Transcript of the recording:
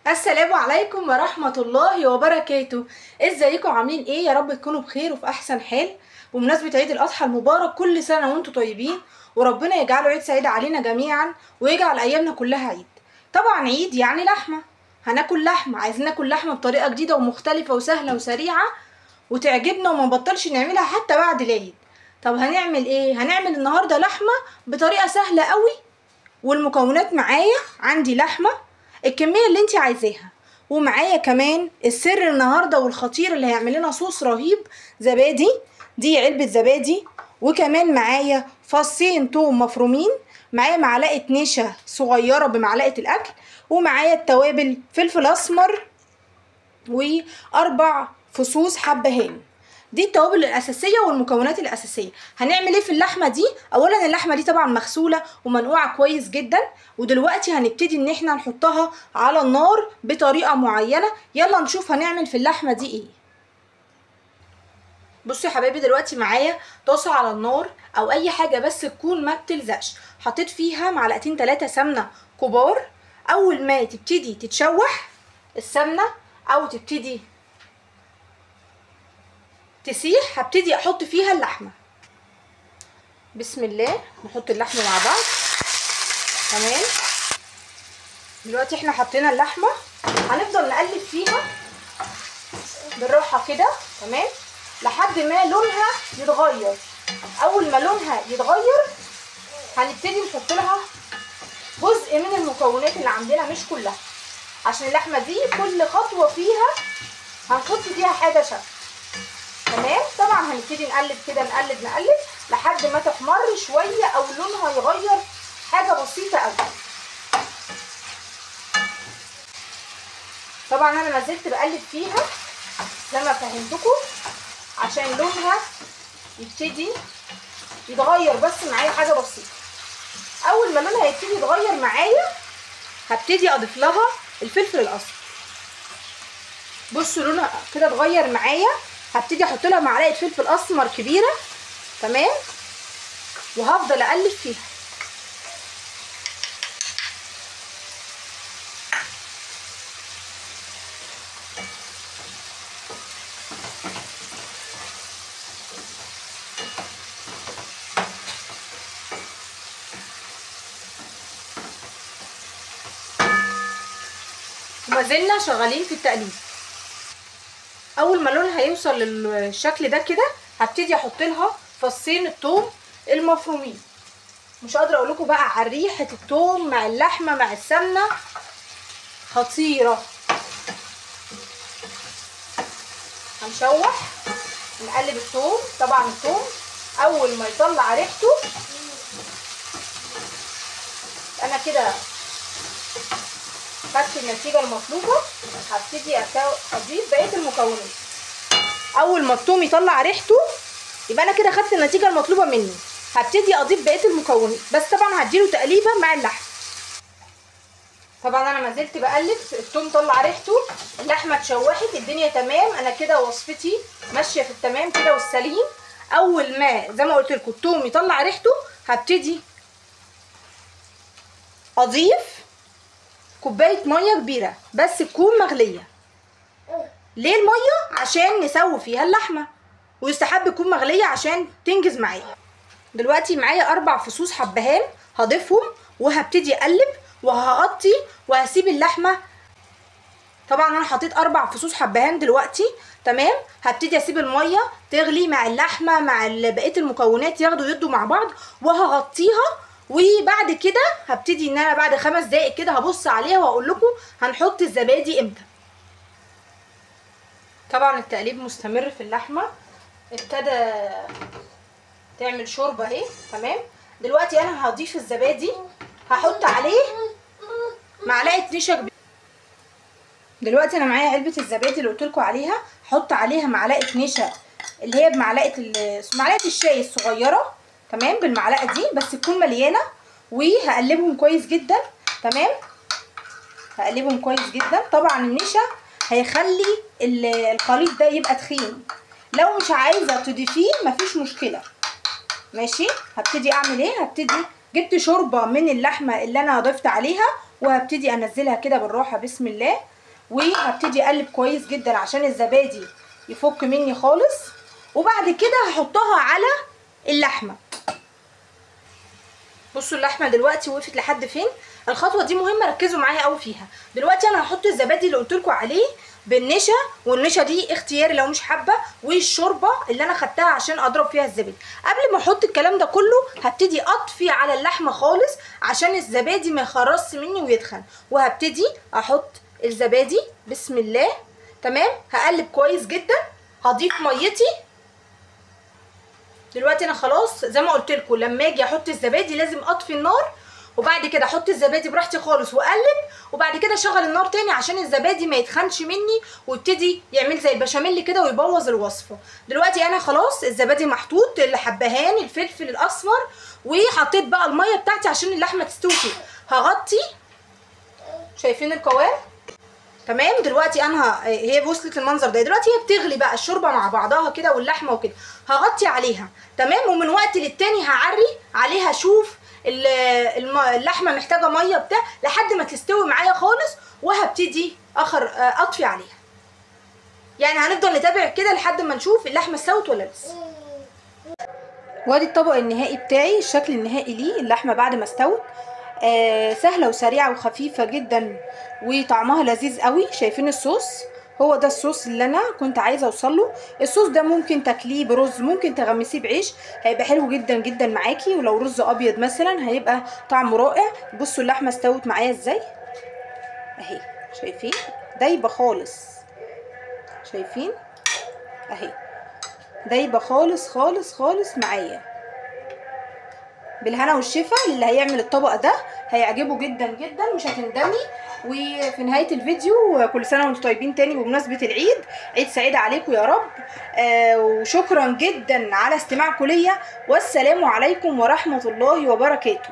السلام عليكم ورحمة الله وبركاته. ازيكم عاملين ايه؟ يا رب تكونوا بخير وفي احسن حال. بمناسبة عيد الاضحى المبارك، كل سنة وانتم طيبين، وربنا يجعله عيد سعيد علينا جميعا ويجعل ايامنا كلها عيد. طبعا عيد يعني لحمة، هناكل لحمة، عايزين ناكل لحمة بطريقة جديدة ومختلفة وسهلة وسريعة وتعجبنا وما نبطلش نعملها حتى بعد العيد. طب هنعمل ايه؟ هنعمل النهاردة لحمة بطريقة سهلة قوي، والمكونات معايا عندي لحمة الكمية اللي انت عايزاها، ومعايا كمان السر النهاردة والخطير اللي هيعمل لنا صوص رهيب، زبادي. دي علبة زبادي، وكمان معايا فصين توم مفرومين، معايا معلقة نشا صغيرة بمعلقة الأكل، ومعايا التوابل فلفل أسمر وأربع فصوص حبهان. دي التوابل الاساسيه والمكونات الاساسيه. هنعمل ايه في اللحمه دي؟ اولا اللحمه دي طبعا مغسوله ومنقوعه كويس جدا، ودلوقتي هنبتدي ان احنا نحطها على النار بطريقه معينه. يلا نشوف هنعمل في اللحمه دي ايه. بصوا يا حبايبي، دلوقتي معايا طاسه على النار او اي حاجه بس تكون ما بتلزقش. حطيت فيها معلقتين 3 سمنه كبار. اول ما تبتدي تتشوح السمنه او تبتدي تسيح، هبتدي احط فيها اللحمه. بسم الله، نحط اللحمه مع بعض. تمام، دلوقتي احنا حطينا اللحمه، هنفضل نقلب فيها بالراحه كده. تمام، لحد ما لونها يتغير. اول ما لونها يتغير هنبتدي نحط لها جزء من المكونات اللي عندنا، مش كلها، عشان اللحمه دي كل خطوه فيها هنحط فيها حاجه شكل. تمام، طبعا هنبتدي نقلب كده، نقلب لحد ما تحمر شويه او لونها يغير حاجه بسيطه قوي. طبعا انا ما زلت بقلب فيها زي ما فهمتكم عشان لونها يبتدي يتغير، بس معايا حاجه بسيطه. اول ما لونها يبتدي يتغير معايا هبتدي اضيف لها الفلفل الاسمر. بصوا لونها كده اتغير معايا، هبتدي احط لها معلقه فلفل اسمر كبيره. تمام، وهفضل اقلب فيها. وما زلنا شغالين في التقليب. اول ما لونها يوصل للشكل ده كده هبتدي احط لها فصين الثوم المفرومين. مش قادره اقول لكم بقى على ريحه الثوم مع اللحمه مع السمنه، خطيره. هنشوح نقلب الثوم. طبعا الثوم اول ما يطلع ريحته انا كده خدت النتيجه المطلوبه. هبتدي اضيف بقيه المكونات. اول ما الثوم يطلع ريحته يبقى انا كده خدت النتيجه المطلوبه مني. هبتدي اضيف بقيه المكونات، بس طبعا هديله تقليبه مع اللحمه. طبعا انا ما زلت بقلب. الثوم طلع ريحته، اللحمه اتشوحت، الدنيا تمام. انا كده وصفتي ماشيه في التمام كده والسليم. اول ما زي ما قلت لكم الثوم يطلع ريحته هبتدي اضيف كوبايه ميه كبيره بس تكون مغليه. ليه الميه؟ عشان نسوي فيها اللحمه، ويستحب تكون مغليه عشان تنجز معايا. دلوقتي معايا 4 فصوص حبهان هضيفهم، وهبتدي اقلب وهغطي وهسيب اللحمه. طبعا انا حطيت 4 فصوص حبهان دلوقتي. تمام، هبتدي اسيب الميه تغلي مع اللحمه مع بقيه المكونات ياخدوا يدوا مع بعض، وهغطيها. وبعد كده هبتدي ان انا بعد 5 دقايق كده هبص عليها واقول لكم هنحط الزبادي امتى. طبعا التقليب مستمر في اللحمه، ابتدى تعمل شوربه اهي. تمام، دلوقتي انا هضيف الزبادي، هحط عليه معلقه نشا كبيره. دلوقتي انا معايا علبه الزبادي اللي قلت لكم عليها، هحط عليها معلقه نشا اللي هي معلقه الشاي الصغيره. تمام، بالمعلقه دي بس تكون مليانه، وهقلبهم كويس جدا. تمام، هقلبهم كويس جدا. طبعا النشا هيخلي الخليط ده يبقى تخين، لو مش عايزه تضيفيه مفيش مشكله. ماشي، هبتدي اعمل ايه؟ هبتدي جبت شوربه من اللحمه اللي انا ضفت عليها وهبتدي انزلها كده بالراحه بسم الله، وهبتدي اقلب كويس جدا عشان الزبادي يفك مني خالص. وبعد كده هحطها على اللحمه. بصوا اللحمه دلوقتي وقفت لحد فين. الخطوه دي مهمه، ركزوا معايا قوي فيها. دلوقتي انا هحط الزبادي اللي قلت لكم عليه بالنشا، والنشا دي اختياري لو مش حابه، والشوربه اللي انا خدتها عشان اضرب فيها الزبادي. قبل ما احط الكلام ده كله هبتدي اطفي على اللحمه خالص عشان الزبادي ما يخرصش مني ويدخن. وهبتدي احط الزبادي بسم الله. تمام، هقلب كويس جدا. هضيف ميتي. دلوقتي انا خلاص زي ما قلت لكم، لما اجي احط الزبادي لازم اطفي النار، وبعد كده احط الزبادي براحتي خالص واقلب، وبعد كده اشغل النار تاني عشان الزبادي ما يتخنش مني ويبتدي يعمل زي البشاميل كده ويبوظ الوصفه. دلوقتي انا خلاص الزبادي محطوط، الحبهان الفلفل الاصفر، وحطيت بقى الميه بتاعتي عشان اللحمه تستوي فيها. هغطي. شايفين القوام؟ تمام. دلوقتي انا هي وصلت المنظر ده. دلوقتي هي بتغلي بقى الشوربه مع بعضها كده واللحمه وكده. هغطي عليها. تمام. ومن وقت للتاني هعري عليها اشوف اللحمه محتاجه ميه بتاع لحد ما تستوي معايا خالص، وهبتدي اطفي عليها. يعني هنفضل نتابع كده لحد ما نشوف اللحمه استوت ولا لسه. وادي الطبق النهائي بتاعي، الشكل النهائي ليه اللحمه بعد ما استوت. سهله وسريعه وخفيفه جدا وطعمها لذيذ قوي. شايفين الصوص؟ هو ده الصوص اللي انا كنت عايزه اوصله. الصوص ده ممكن تاكليه برز، ممكن تغمسيه بعيش، هيبقى حلو جدا جدا معاكي. ولو رز ابيض مثلا هيبقى طعمه رائع. بصوا اللحمه استوت معايا ازاي اهي. شايفين؟ دايبه خالص. شايفين اهي؟ دايبه خالص خالص خالص معايا. بالهنا والشفا للي هيعمل الطبق ده، هيعجبه جدا جدا، مش هتندمي. وفي نهايه الفيديو كل سنه وانتم طيبين تاني بمناسبه العيد. عيد سعيد عليكم يا رب. وشكرا جدا على استماعكم ليا، والسلام عليكم ورحمه الله وبركاته.